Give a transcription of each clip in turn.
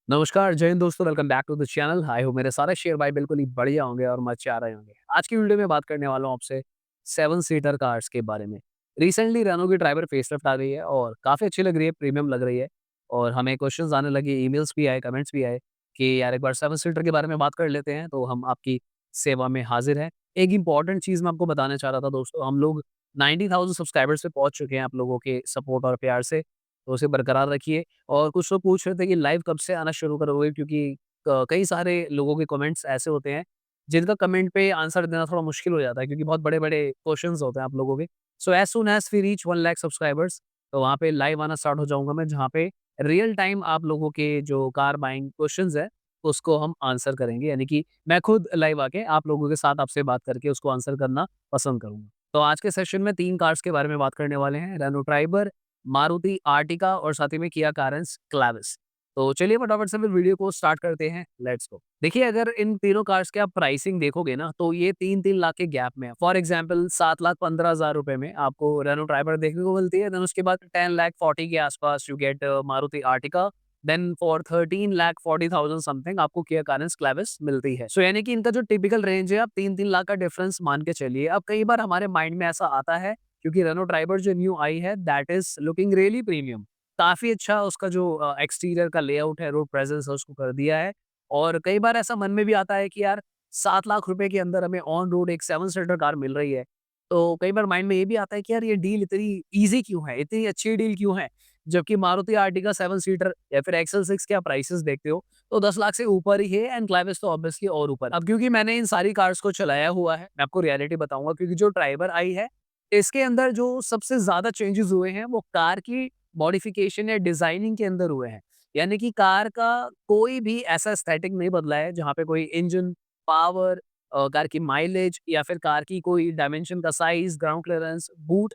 नमस्कार, जय हिंद दोस्तों, welcome back to the channel. I hope मेरे सारे शेयर भाई बिल्कुल ही बढ़िया होंगे और मज़े आ रहे होंगे। आज की वीडियो में बात करने वाला हूँ आपसे 7 सीटर कार्स के बारे में। रिसेंटली रेनो की ड्राइवर फेसलिफ्ट आ गई है और काफ़ी अच्छी लग रही है, प्रीमियम लग रही है और हमें क्वेश्चन्स आने लगे, ईमेल्स भी आए, कमेंट्स भी आए कि यार एक बार 7 सीटर के बारे में बात कर लेते हैं, तो हम आपकी सेवा में हाज़िर हैं। एक इम्पोर्टेंट चीज़ मैं आपको बताना चाह रहा था दोस्तों, हम लोग 90,000 सब्सक्राइबर्स पे पहुँच चुके हैं आप लोगों के सपोर्ट और प्यार से, तो उसे बरकरार रखिए। और कुछ लोग पूछ रहे थे कि लाइव कब से आना शुरू करोगे क्योंकि कई सारे लोगों के कमेंट्स ऐसे होते हैं, जिनका कमेंट पे आंसर देना थोड़ा मुश्किल हो जाता है क्योंकि बहुत बड़े-बड़े क्वेश्चन्स होते हैं आप लोगों के। So as soon as we reach 1 lakh subscribers तो वहाँ पे लाइव आना स्टार्ट हो जाऊँगा मैं, जहाँ पे रियल टाइम आप लोगों के जो कार बाइंग क्वेश्चन्स हैं, उसको हम आंसर करेंगे। यानी कि मैं खुद लाइव आके आप लोगों के साथ आपसे बात करके उसको आंसर करना पसंद करूँगा। तो आज के सेशन में 3 कार्स के बारे में बात करने वाले हैं, रेनो ट्राइबर, मारुति आर्टिका और साथ ही में किया कारेंस क्लैविस। तो चलिए फटाफट से फिर वीडियो को स्टार्ट करते हैं, लेट्स गो। देखिए अगर इन तीनों कार्स के आप प्राइसिंग देखोगे ना तो ये 3-3 लाख के गैप में है। फॉर एग्जांपल 7,15,000 रुपए में आपको रेनो ट्राइबर देखने को मिलती है, देन उसके बाद 10,40,000 के आसपास you get Maruti Ertiga, then for 13,40,000 something आपको किया कारेंस क्लैविस मिलती है। सो यानी कि इनका जो टिपिकल रेंज है आप 3-3 लाख का डिफरेंस मान के चलिए। अब कई बार हमारे माइंड में ऐसा आता है क्योंकि रेनो ट्राइबर जो न्यू आई है that is looking really premium. काफ़ी अच्छा उसका जो एक्सटीरियर का लेआउट है, रोड प्रेजेंस है उसको कर दिया है और कई बार ऐसा मन में भी आता है कि यार 7 लाख रुपए के अंदर हमें ऑन रोड एक 7 सीटर कार मिल रही है। तो कई बार माइंड में ये भी आता है कि यार ये डील इतनी ईज़ी क्यों है? इतनी अच्छी डील क्यों है? जबकि मारुति आर्टिगा 7 सीटर या फिर एक्सेल 6 के आप प्राइसेज़ देखते हो तो 10 लाख से ऊपर ही है एंड क्लैविस तो ऑब्वियसली और ऊपर। अब क्योंकि मैंने इन सारी कार्स को चलाया हुआ है, मैं आपको रियलिटी बताऊँगा क्योंकि जो ड्राइवर आई है इसके अंदर जो सबसे ज़्यादा चेंजेज़ हुए हैं, वो कार की मॉडिफ़िकेशन या डिज़ाइनिंग के अंदर हुए हैं। यानी कि कार का कोई भी ऐसा एस्थेटिक नहीं बदला है, जहाँ पे कोई इंजन, पावर कार की माइलेज या फिर कार की कोई डायमेंशन का size, ground clearance, boot,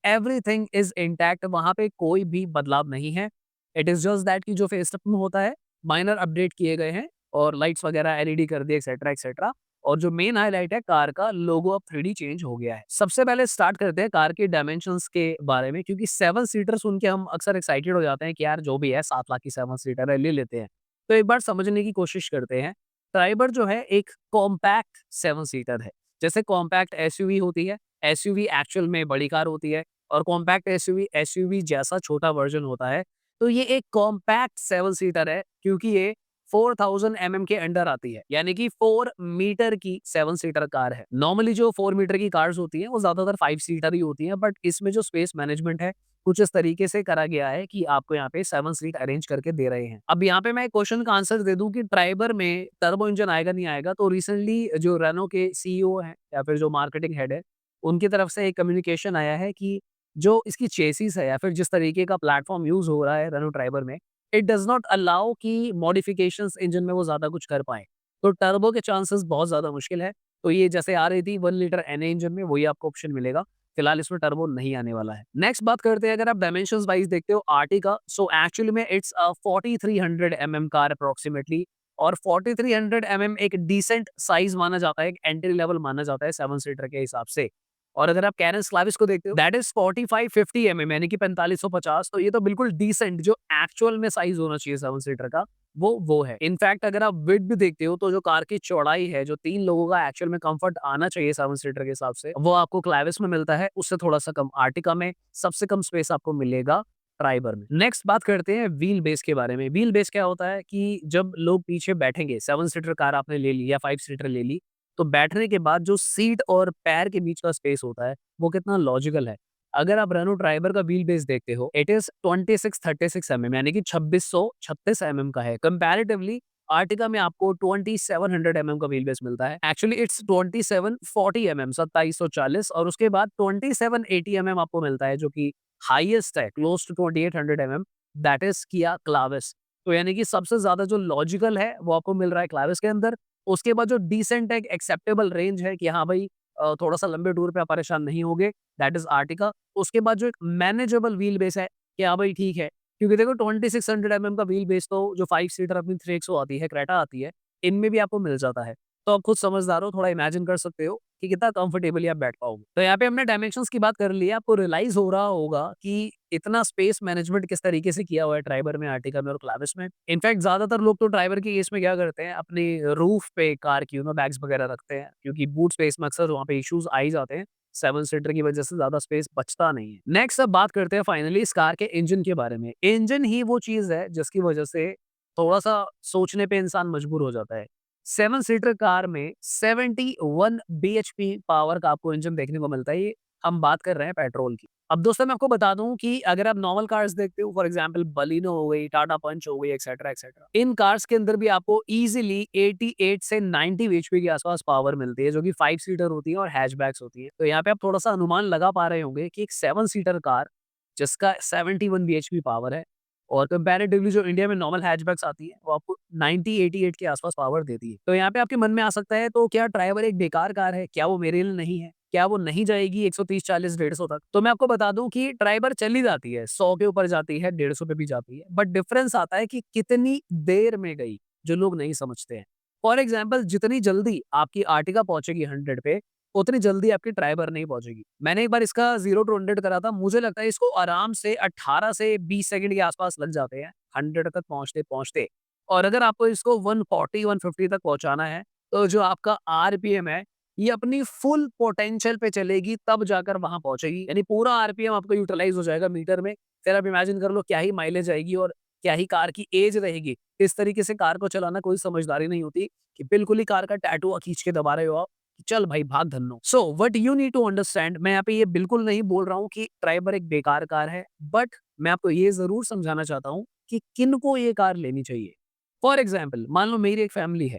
everything is intact. वहाँ पे कोई भी बदलाव नहीं है। इट इज़ जस्ट दैट कि जो फेसलिफ्ट में होता है, माइनर अपडेट किए गए हैं और लाइट्स वगैरह एलईडी कर दी एक्सेट्रा, एक्सेट्रा। और जो मेन हाइलाइट है कार का लोगो अब 3D चेंज हो गया है। सबसे पहले स्टार्ट करते हैं कार के डायमेंशंस के बारे में क्योंकि 7 सीटर सुन के हम अक्सर एक्साइटेड हो जाते हैं कि यार जो भी है 7 लाख की 7 सीटर है, ले लेते हैं। तो एक बार समझने की कोशिश करते हैं। ट्राइबर जो है एक कॉम्पैक्ट 7 सीटर है। जैसे कॉम्पैक्ट एसयूवी होती है, एसयूवी एक्चुअल में बड़ी कार होती है और कॉम्पैक्ट एसयूवी, एसयूवी जैसा छोटा वर्ज़न होता है। तो ये एक कॉम्पैक्ट 7 सीटर है क्योंकि ये 4000 एमएम के अंडर आती है, यानी कि 4 मीटर की 7 सीटर कार है। नॉर्मली जो 4 मीटर की कार्स होती हैं, वो ज़्यादातर 5 सीटर ही होती हैं, बट इसमें जो स्पेस मैनेजमेंट है, कुछ इस तरीके से करा गया है कि आपको यहाँ पे 7 सीट अरेंज करके दे रहे हैं। अब यहाँ पे मैं एक क्वेश्चन का आंसर दे दूँ कि ट्राइबर में टर्बो इंजन आएगा, नहीं आएगा? तो रिसेंटली जो रेनो के सीईओ हैं या फिर जो मार्केटिंग हेड है, उनकी तरफ से एक कम्युनिकेशन आया है कि जो इसकी चेसिस है या फिर जिस तरीके का प्लेटफ़ॉर्म यूज़ हो रहा है रेनो ट्राइबर में, इट डज़ नॉट अलाउ कि मॉडिफ़िकेशंस इंजन में वो ज़्यादा कुछ कर पाएँ। तो टर्बो के चांसेस बहुत ज़्यादा मुश्किल है। तो ये जैसे आ रही थी 1 लीटर एनए इंजन में वही आपको ऑप्शन मिलेगा। फिलहाल इसमें टर्बो नहीं आने वाला है। नेक्स्ट बात करते हैं अगर आप डायमेंशंस वाइज़ देखते हो आर्टिगा, सो एक्चुअली में इट्स 4300 एमएम कार अप्रॉक्सिमेटली और 4300 एमएम एक डिसेंट साइज़ माना जाता है, एक एंट्री लेवल माना जाता है 7 सीटर के हिसाब से। और अगर आप कैरेंस क्लाविस को देखते हो दैट इज़ 4550 एमएम यानी कि 4550, तो ये तो बिल्कुल डिसेंट जो एक्चुअल में साइज़ होना चाहिए 7 सीटर का, वो है। इनफैक्ट अगर आप विड्थ भी देखते हो तो जो कार की चौड़ाई है, जो 3 लोगों का एक्चुअल में कम्फर्ट आना चाहिए 7 सीटर के हिसाब से, वो आपको क्लाविस में मिलता है, उससे थोड़ा-सा कम आर्टिका में, सबसे कम स्पेस आपको मिलेगा ट्राइबर में। नेक्स्ट बात करते हैं व्हील बेस के बारे में। व्हील बेस क्या होता है कि जब लोग पीछे बैठेंगे, 7 सीटर कार आपने ले ली या 5 सीटर ले ली, तो बैठने के बाद जो सीट और पैर के बीच का स्पेस होता है, वो कितना लॉजिकल है। अगर आप रेनो ट्राइबर का व्हील बेस देखते हो, इट इज़ 2636 एमएम यानी कि 2636 एमएम का है। कंपैरेटिवली आर्टिगा में आपको 2700 एमएम का व्हील बेस मिलता है। एक्चुअली इट्स 2740 एमएम 2740 और उसके बाद 2780 एमएम आपको मिलता है जो कि हाईएस्ट है, close to 2800 MM that is Kia Clavis. तो यानी कि सबसे ज़्यादा जो लॉजिकल है, वो आपको मिल रहा है क्लाविस के अंदर। उसके बाद जो डिसेंट एक एक्सेप्टेबल रेंज है कि हाँ भाई थोड़ा-सा लंबे टूर पे आप परेशान नहीं होगे, दैट इज़ आर्टिका। उसके बाद जो एक मैनेजेबल व्हील बेस है कि हाँ भाई ठीक है, क्योंकि देखो 2600 एमएम का व्हील बेस तो जो 5 सीटर अपनी 3XO आती है, क्रेटा आती है, इनमें भी आपको मिल जाता है। तो आप खुद समझदार हो, थोड़ा इमेजिन कर सकते हो कि कितना कंफर्टेबली आप बैठ पाओगे। तो यहाँ पे हमने डायमेंशंस की बात कर ली है, आपको रियलाइज़ हो रहा होगा कि इतना स्पेस मैनेजमेंट किस तरीके से किया हुआ है ट्राइबर में, आर्टिका में और क्लाविस में। इनफैक्ट ज़्यादातर लोग तो ड्राइवर के केस में क्या करते हैं, अपनी रूफ पे कार की बैग्स वगैरह रखते हैं, क्योंकि बूट स्पेस में अक्सर वहाँ पे इश्यूज़ आ ही जाते हैं। 7 सीटर की वजह से ज़्यादा स्पेस बचता नहीं है। नेक्स्ट अब बात करते हैं फाइनली इस कार के इंजन के बारे में। इंजन ही वो चीज़ है जिसकी वजह से थोड़ा-सा सोचने पे इंसान मजबूर हो जाता है। 7 सीटर कार में 71 बीएचपी पावर का आपको इंजन देखने को मिलता है। ये हम बात कर रहे हैं पेट्रोल की। अब दोस्तों मैं आपको बता दूँ कि अगर आप नॉर्मल कार्स देखते हो, फॉर एग्ज़ाम्पल बलिनो हो गई, टाटा पंच हो गई, एक्सेट्रा, एक्सेट्रा। इन कार्स के अंदर भी आपको ईज़िली 88 से 90 बीएचपी के आस-पास पावर मिलती है, जो कि 5 सीटर होती है और हैचबैक्स होती है। तो यहाँ पे आप थोड़ा-सा अनुमान लगा पा रहे होंगे कि एक 7 सीटर कार जिसका 71 बीएचपी पावर है और कंपैरेटिवली जो इंडिया में नॉर्मल हैचबैक्स आती है, वो आपको 90-88 के आस-पास पावर देती है। तो यहाँ पे आपके मन में आ सकता है, तो क्या ड्राइवर एक बेकार कार है? क्या वो मेरे लिए नहीं है? क्या वो नहीं जाएगी 130, 40, 150 तक? तो मैं आपको बता दूँ कि ड्राइवर चली जाती है, 100 के ऊपर जाती है, 150 पे भी जाती है। बट डिफरेंस आता है कि कितनी देर में गई, जो लोग नहीं समझते हैं। फॉर एग्ज़ाम्पल जितनी जल्दी आपकी आर्टिगा पहुँचेगी 100 पे, उतनी जल्दी आपकी ड्राइवर नहीं पहुँचेगी। मैंने एक बार इसका 0 टू 100 करा था, मुझे लगता है इसको आराम से 18 से 20 सेकंड के आस-पास लग जाते हैं, 100 तक पहुँचते-पहुँचते। और अगर आपको इसको 140, 150 तक पहुँचाना है, तो जो आपका आरपीएम है, ये अपनी फुल पोटेंशियल पे चलेगी, तब जाकर वहाँ पहुँचेगी। यानी पूरा आरपीएम आपका यूटिलाइज़ हो जाएगा मीटर में। फिर आप इमेजिन कर लो क्या ही माइलेज आएगी और क्या ही कार की एज रहेगी। इस तरीके से कार को चलाना कोई समझदारी नहीं होती कि बिल्कुल ही कार का टैटू खींच के दबा रहे हो आप। चल भाई भाग Dhanno. So what you need to understand, मैं यहाँ पे ये बिल्कुल नहीं बोल रहा हूँ कि ट्राइबर एक बेकार कार है, बट मैं आपको ये ज़रूर समझाना चाहता हूँ कि किनको ये कार लेनी चाहिए। फॉर एग्ज़ाम्पल मान लो मेरी एक फैमिली है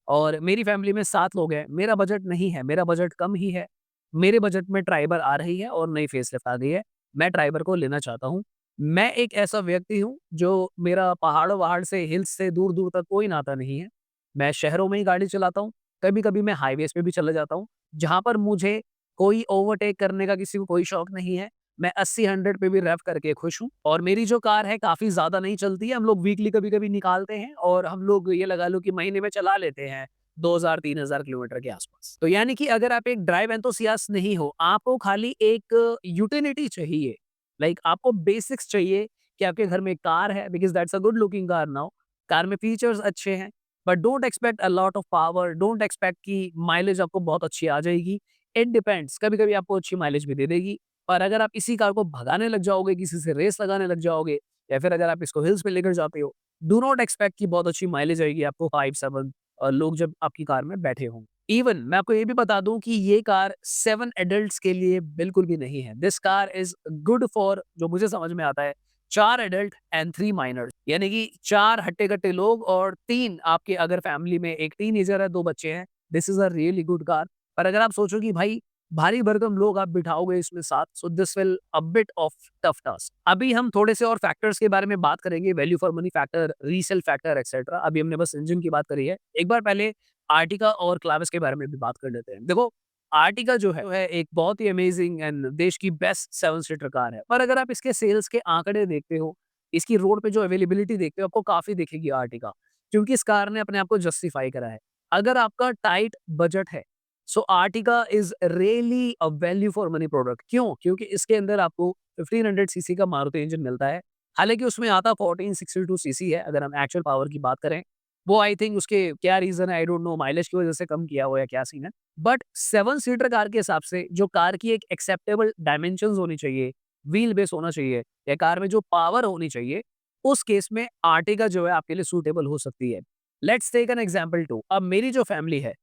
और मेरी फैमिली में 7 लोग हैं, मेरा बजट नहीं है, मेरा बजट कम ही है। मेरे बजट में ट्राइबर आ रही है और नई फेसलिफ्ट आ गई है, मैं ट्राइबर को लेना चाहता हूँ। मैं एक ऐसा व्यक्ति हूँ जो मेरा पहाड़ों-वहाड़ से, हिल्स से दूर-दूर तक कोई नाता नहीं है। मैं शहरों में ही गाड़ी चलाता हूँ, कभी-कभी मैं हाईवेज़ पे भी चले जाता हूँ, जहाँ पर मुझे कोई ओवरटेक करने का किसी को कोई शौक नहीं है। मैं 80-100 पे भी रेव करके खुश हूँ और मेरी जो कार है काफ़ी ज़्यादा नहीं चलती है, हम लोग वीकली कभी-कभी निकालते हैं और हम लोग ये लगा लो कि महीने में चला लेते हैं 2000-3000 किलोमीटर के आसपास। तो यानी कि अगर आप एक ड्राइव एंथुसियास्ट नहीं हो, आपको खाली एक यूटिलिटी चाहिए, लाइक आपको बेसिक्स चाहिए कि आपके घर में एक कार है because that's a good looking car now. Car में फीचर्स अच्छे हैं, but don't expect a lot of power, don't expect कि माइलेज आपको बहुत अच्छी आ जाएगी। इट डिपेंड्स, कभी-कभी आपको अच्छी माइलेज भी दे देगी। पर अगर आप इसी कार को भगाने लग जाओगे, किसी से रेस लगाने लग जाओगे या फिर अगर आप इसको हिल्स पे लेकर जाते हो, डू नॉट एक्सपेक्ट कि बहुत अच्छी माइलेज आएगी आपको 5-7 लोग जब आपकी कार में बैठे हों। इवन मैं आपको ये भी बता दूँ कि ये कार 7 एडल्ट्स के लिए बिल्कुल भी नहीं है। This car is good for, जो मुझे समझ में आता है, 4 एडल्ट एंड 3 माइनर्स, यानी कि 4 हट्टे-कट्टे लोग और 3 आपके अगर फैमिली में 1 टीनेजर है, 2 बच्चे हैं, this is a really good car. पर अगर आप सोचो कि भाई भारी भरकम लोग आप बिठाओगे इसमें साथ, so this will a bit of tough task. अभी हम थोड़े से और फैक्टर्स के बारे में बात करेंगे, value for money factor, resale factor etcetera. अभी हमने बस इंजन की बात करी है। एक बार पहले आर्टिका और क्लाविस के बारे में भी बात कर लेते हैं। देखो आर्टिका जो है एक बहुत ही अमेजिंग एंड देश की बेस्ट 7 सीटर कार है। पर अगर आप इसके सेल्स के आंकड़े देखते हो, इसकी रोड पे जो अवेलेबिलिटी देखते हो, आपको काफ़ी दिखेगी आर्टिका, क्योंकि इस कार ने अपने आप को जस्टिफाई करा है। अगर आपका टाइट बजट है, so Ertiga is really a value for money product. क्यों? क्योंकि इसके अंदर आपको 1500 सीसी का मारुति इंजन मिलता है। हालाँकि उसमें आता 1462 सीसी है, अगर हम एक्चुअल पावर की बात करें। वो आई थिंक उसके क्या रीज़न है, आई डोंट नो, माइलेज की वज़ह से कम किया हो या क्या सीन है। बट 7 सीटर कार के हिसाब से जो कार की एक एक्सेप्टेबल डायमेंशंस होनी चाहिए, व्हील बेस होना चाहिए या कार में जो पावर होनी चाहिए, उस केस में आर्टिगा जो है आपके लिए सूटेबल हो सकती है। Let's take an example two, अब मेरी जो फैमिली है,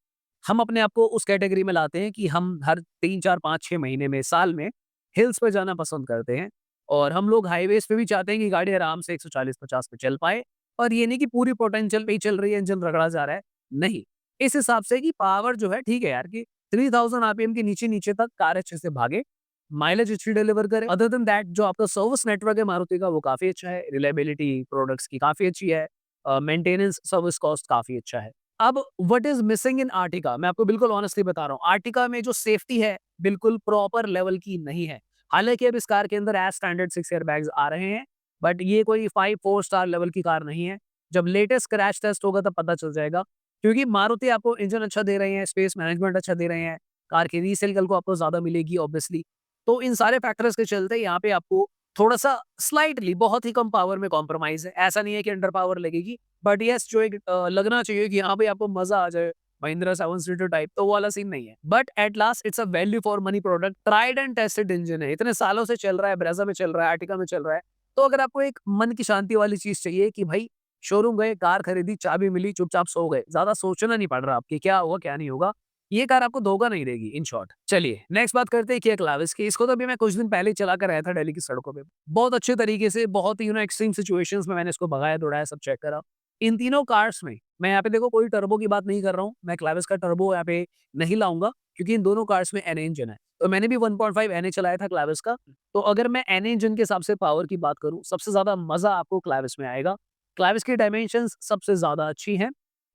हम अपने आप को उस कैटेगरी में लाते हैं कि हम हर 3, 4, 5, 6 महीने में, साल में हिल्स पे जाना पसंद करते हैं और हम लोग हाईवेज़ पे भी चाहते हैं कि गाड़ी आराम से 140-50 पे चल पाए और ये नहीं कि पूरी पोटेंशियल पे ही चल रही है, इंजन रगड़ा जा रहा है, नहीं। इस हिसाब से कि पावर जो है ठीक है यार, कि 3000 आरपीएम के नीचे-नीचे तक कार अच्छे से भागे, माइलेज अच्छी डिलीवर करे। अदर देन दैट जो आपका सर्विस नेटवर्क है मारुति का वो काफ़ी अच्छा है, रिलायबिलिटी प्रोडक्ट्स की काफ़ी अच्छी है, मेंटेनेंस सर्विस कॉस्ट काफ़ी अच्छा है। अब what is missing in Ertiga, मैं आपको बिल्कुल ऑनेस्टली बता रहा हूँ, आर्टिका में जो सेफ्टी है, बिल्कुल प्रॉपर लेवल की नहीं है। हालाँकि अब इस कार के अंदर एज़ स्टैंडर्ड 6 एयरबैग्स आ रहे हैं, बट ये कोई 5, 4 स्टार लेवल की कार नहीं है। जब लेटेस्ट क्रैश टेस्ट होगा तब पता चल जाएगा, क्योंकि मारुति आपको इंजन अच्छा दे रहे हैं, स्पेस मैनेजमेंट अच्छा दे रहे हैं, कार की रीसेल कल को आपको ज़्यादा मिलेगी ऑब्वियसली। तो इन सारे फैक्टर्स के चलते यहाँ पे आपको थोड़ा-सा स्लाइटली बहुत ही कम पावर में कॉम्प्रोमाइज़ है। ऐसा नहीं है कि अंडर पावर लगेगी, बट येस जो एक लगना चाहिए कि हाँ भाई आपको मज़ा आ जाए, महिंद्रा 7 सीटर टाइप, तो वो वाला सीन नहीं है। But at last it's a value for money product, tried and tested engine है, इतने सालों से चल रहा है, ब्रेज़ा में चल रहा है, आर्टिका में चल रहा है। तो अगर आपको एक मन की शांति वाली चीज़ चाहिए कि भाई शोरूम गए, कार खरीदी, चाबी मिली, चुपचाप सो गए, ज़्यादा सोचना नहीं पड़ रहा आपकी क्या होगा, क्या नहीं होगा, ये कार आपको धोखा नहीं देगी इन शॉर्ट। चलिए नेक्स्ट बात करते हैं किया क्लाविस की। इसको तो अभी मैं कुछ दिन पहले ही चला कर आया था दिल्ली की सड़कों पे। बहुत अच्छे तरीके से, बहुत ही एक्सट्रीम सिचुएशंस में मैंने इसको भगाया, दौड़ाया, सब चेक करा। इन तीनों कार्स में मैं यहाँ पे देखो कोई टर्बो की बात नहीं कर रहा हूँ। मैं क्लाविस का टर्बो यहाँ पे नहीं लाऊँगा क्योंकि इन दोनों कार्स में एनए इंजन है। तो मैंने भी 1.5 एनए चलाया था क्लाविस का। तो अगर मैं एनए इंजन के हिसाब से पावर की बात करूँ, सबसे ज़्यादा मज़ा आपको क्लाविस में आएगा। क्लाविस की डायमेंशंस सबसे ज़्यादा अच्छी हैं।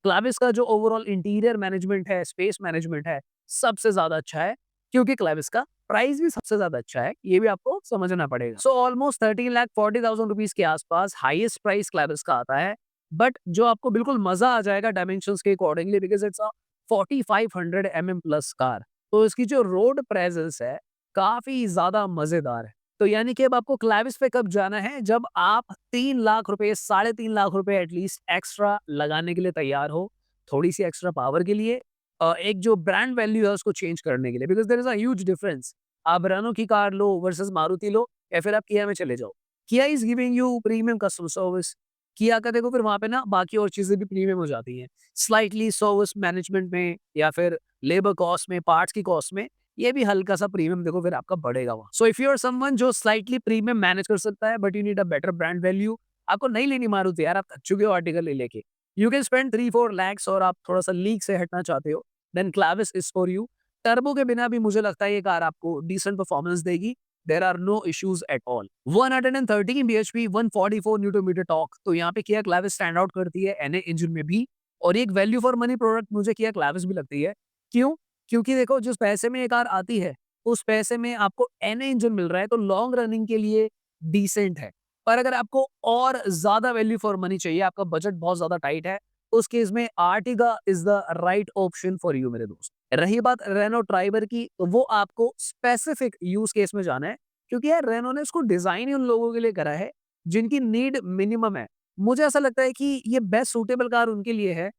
क्लाविस का जो ओवरऑल इंटीरियर मैनेजमेंट है, स्पेस मैनेजमेंट है, सबसे ज़्यादा अच्छा है क्योंकि क्लाविस का प्राइस भी सबसे ज़्यादा अच्छा है, ये भी आपको समझना पड़ेगा। सो ऑलमोस्ट 13,40,000 रुपीज़ के आसपास हाईएस्ट प्राइस क्लाविस का आता है। बट जो आपको बिल्कुल मज़ा आ जाएगा डायमेंशंस के accordingly because it's a 4500 MM plus car. तो इसकी जो रोड प्रेजेंस है, काफ़ी ज़्यादा मज़ेदार है। तो यानी कि अब आपको क्लाविस पे कब जाना है, जब आप 3 लाख रुपए, साढ़े 3 लाख रुपए एटलीस्ट एक्स्ट्रा लगाने के लिए तैयार हो, थोड़ी-सी एक्स्ट्रा पावर के लिए एक जो ब्रांड वैल्यू है उसको चेंज करने के लिए because there is a huge difference. आप रेनो की कार लो वर्सेस मारुति लो या फिर आप किया में चले जाओ। Kia is giving you premium customer service. Kia का देखो फिर वहाँ पे ना बाकी और चीज़ें भी प्रीमियम हो जाती हैं। स्लाइटली सर्विस मैनेजमेंट में या फिर लेबर कॉस्ट में, पार्ट्स की कॉस्ट में, ये भी हल्का-सा प्रीमियम देखो फिर आपका बढ़ेगा वहाँ। So if you are someone जो स्लाइटली प्रीमियम मैनेज कर सकता है but you need a better brand value, आपको नहीं लेनी मारुति यार, आप थक चुके हो आर्टिकल ले लेके। यू कैन स्पेंड 3-4 लैक्स और आप थोड़ा-सा लीक से हटना चाहते हो, then Clavis is for you. Turbo के बिना भी मुझे लगता है ये कार आपको डिसेंट परफॉर्मेंस देगी। There are no issues at all. 113 BHP, 144 newton metre torque, तो यहाँ पे किया क्लाविस स्टैंड आउट करती है एनए इंजन में भी। और एक वैल्यू फॉर मनी प्रोडक्ट मुझे किया क्लाविस भी लगती है। क्यों? क्योंकि देखो जिस पैसे में ये कार आती है, उस पैसे में आपको एनए इंजन मिल रहा है तो लॉन्ग रनिंग के लिए डिसेंट है। पर अगर आपको और ज़्यादा वैल्यू फॉर मनी चाहिए, आपका बजट बहुत ज़्यादा टाइट है, उस केस में Ertiga is the right option for you मेरे दोस्त। रही बात रेनो ट्राइबर की, तो वो आपको स्पेसिफिक यूज़ केस में जाना है, क्योंकि यार रेनो ने इसको डिज़ाइन ही उन लोगों के लिए करा है, जिनकी नीड मिनिमम है। मुझे ऐसा लगता है कि ये बेस्ट सूटेबल कार उनके लिए है,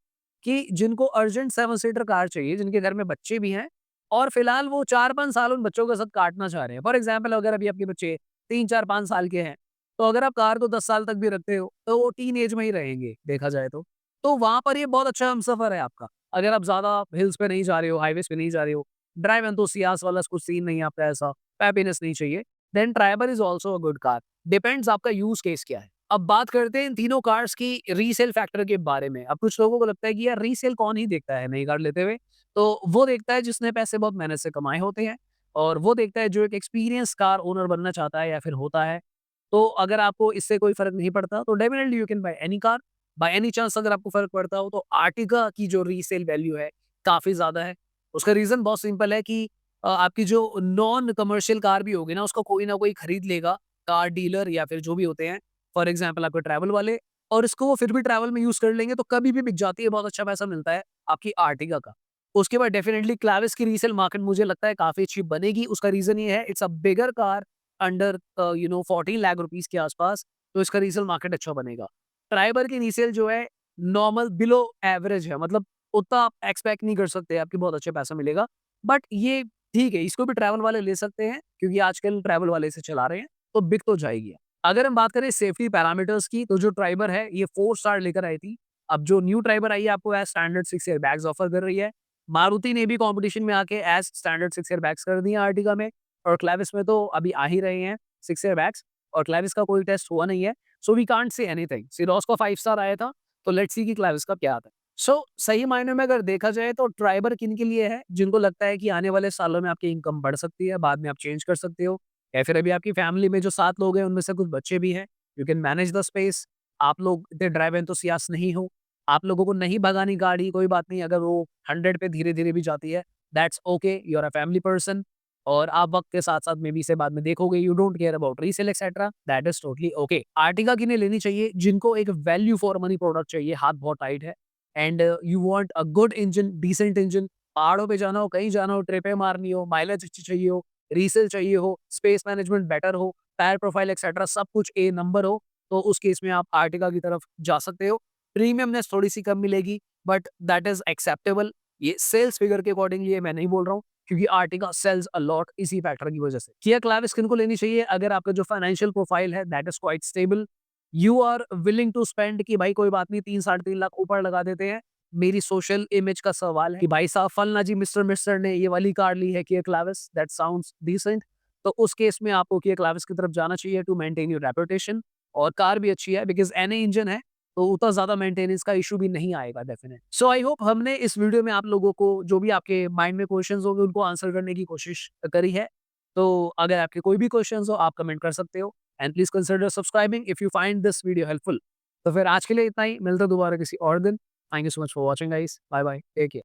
कि जिनको अर्जेंट 7 सीटर कार चाहिए, जिनके घर में बच्चे भी हैं और फिलहाल वो 4-5 साल उन बच्चों के साथ काटना चाह रहे हैं। फॉर एग्ज़ाम्पल अगर अभी आपके बच्चे 3, 4, 5 साल के हैं, तो अगर आप कार को 10 साल तक भी रखते हो, तो वो टीन एज में ही रहेंगे, देखा जाए तो। तो वहाँ पर ये बहुत अच्छा हमसफ़र है आपका। अगर आप ज़्यादा हिल्स पे नहीं जा रहे हो, हाइवेज़ पे नहीं जा रहे हो, ड्राइव एंथुसियास्ट वाला कुछ सीन नहीं है आपका ऐसा, पैपीनेस नहीं चाहिए, then Triber is also a good car. Depends आपका यूज़ केस क्या है। अब बात करते हैं इन तीनों कार्स की रीसेल फैक्टर के बारे में। अब कुछ लोगों को लगता है कि यार रीसेल कौन ही देखता है नई कार लेते हुए? तो वो देखता है जिसने पैसे बहुत मेहनत से कमाए होते हैं और वो देखता है जो एक एक्सपीरियंस कार ओनर बनना चाहता है या फिर होता है। तो अगर आपको इससे कोई फ़र्क नहीं पड़ता तो definitely you can by any car. By any chance अगर आपको फ़र्क पड़ता हो तो आर्टिगा की जो रीसेल वैल्यू है काफ़ी ज़्यादा है। उसका रीज़न बहुत सिंपल है कि आपकी जो नॉन कमर्शियल कार भी होगी ना उसको कोई ना कोई खरीद लेगा, कार डीलर या फिर जो भी होते हैं, फॉर एग्ज़ाम्पल आपके ट्रैवल वाले, और इसको वो फिर भी ट्रैवल में यूज़ कर लेंगे तो कभी भी बिक जाती है, बहुत अच्छा पैसा मिलता है आपकी आर्टिगा का। उसके बाद डेफिनिटली क्लाविस की रीसेल मार्केट मुझे लगता है काफ़ी अच्छी बनेगी। उसका रीज़न ये है it's a bigger car under 14 lakh rupees के आसपास, तो इसका रीसेल मार्केट अच्छा बनेगा। ट्राइबर की रीसेल जो है नॉर्मल बिलो एवरेज है, मतलब उतना आप एक्सपेक्ट नहीं कर सकते आपकी बहुत अच्छा पैसा मिलेगा। बट ये ठीक है, इसको भी ट्रैवल वाले ले सकते हैं क्योंकि आजकल ट्रैवल वाले इसे चला रहे हैं, तो बिक तो जाएगी। अगर हम बात करें सेफ्टी पैरामीटर्स की, तो जो ट्राइबर है ये 4 स्टार लेकर आई थी। अब जो न्यू ट्राइबर आई है आपको एज़ स्टैंडर्ड 6 एयरबैग्स ऑफर कर रही है। मारुति ने भी कॉम्पिटिशन में आके एज़ स्टैंडर्ड 6 एयरबैग्स कर दिए हैं आर्टिगा में, और क्लेविस में तो अभी आ ही रहे हैं 6 एयरबैग्स, और क्लेविस का कोई टेस्ट हुआ नहीं है। So we can't say anything. Syros का 5 स्टार आया था, तो लेट्स सी कि क्लेविस का क्या आता है। सो सही मायने में अगर देखा जाए तो ट्राइबर किन के लिए है? जिनको लगता है कि आने वाले सालों में आपकी इनकम बढ़ सकती है, बाद में आप चेंज कर सकते हो, या फिर अभी आपकी फैमिली में जो 7 लोग हैं उनमें से कुछ बच्चे भी हैं, you can manage the space. आप लोग इतने ड्राइव एंथुसियास्ट नहीं हो, आप लोगों को नहीं भगानी गाड़ी, कोई बात नहीं, अगर वो 100 पे धीरे-धीरे भी जाती है, that's okay, you are a family person, और आप वक़्त के साथ-साथ मे बी इसे बाद में देखोगे, you don't care about resale etcetera, that is totally okay. Ertiga किन्हें लेनी चाहिए? जिनको एक वैल्यू फॉर मनी प्रोडक्ट चाहिए, हाथ बहुत टाइट है, and you want a good engine, decent engine, पहाड़ों पे जाना हो, कहीं जाना हो, ट्रिपें मारनी हो, माइलेज अच्छी चाहिए हो, रीसेल चाहिए हो, स्पेस मैनेजमेंट बेटर हो, टायर प्रोफाइल एक्सेट्रा सब कुछ ए नंबर हो, तो उस केस में आप आर्टिका की तरफ जा सकते हो। प्रीमियमनेस थोड़ी-सी कम मिलेगी, बट दैट इज़ एक्सेप्टेबल। ये सेल्स फिगर के अकॉर्डिंगली ये मैं नहीं बोल रहा हूँ, क्योंकि आर्टिका सेल्स अ लॉट इसी फैक्टर की वजह से। किया क्लैरिस किनको लेनी चाहिए? अगर आपका जो फाइनेंशियल प्रोफाइल है that is quite stable, you are willing to spend कि भाई कोई बात नहीं 3 साढ़े 3 लाख ऊपर लगा देते हैं। मेरी सोशल इमेज का सवाल है कि भाई साहब फलना जी मिस्टर ने ये वाली कार ली है किया क्लैरिस दैट साउंड्स डिसेंट। तो उस केस में आपको किया क्लैरिस की तरफ जाना चाहिए टू मेंटेन योर रेपुटेशन, और कार भी अच्छी है बिकॉज़ एनए इंजन है, तो उतना ज़्यादा मेंटेनेंस का इश्यू भी नहीं आएगा डेफिनेट। सो आई होप हमने इस वीडियो में आप लोगों को जो भी आपके माइंड में क्वेश्चंस होंगे उनको आंसर करने की कोशिश करी है। तो अगर आपके कोई भी क्वेश्चंस हो आप कमेंट कर सकते हो, and please consider subscribing if you find this video helpful. तो फिर आज के लिए इतना ही, मिलते हैं दोबारा किसी और दिन। Thank you so much for watching guys. Bye bye, take care.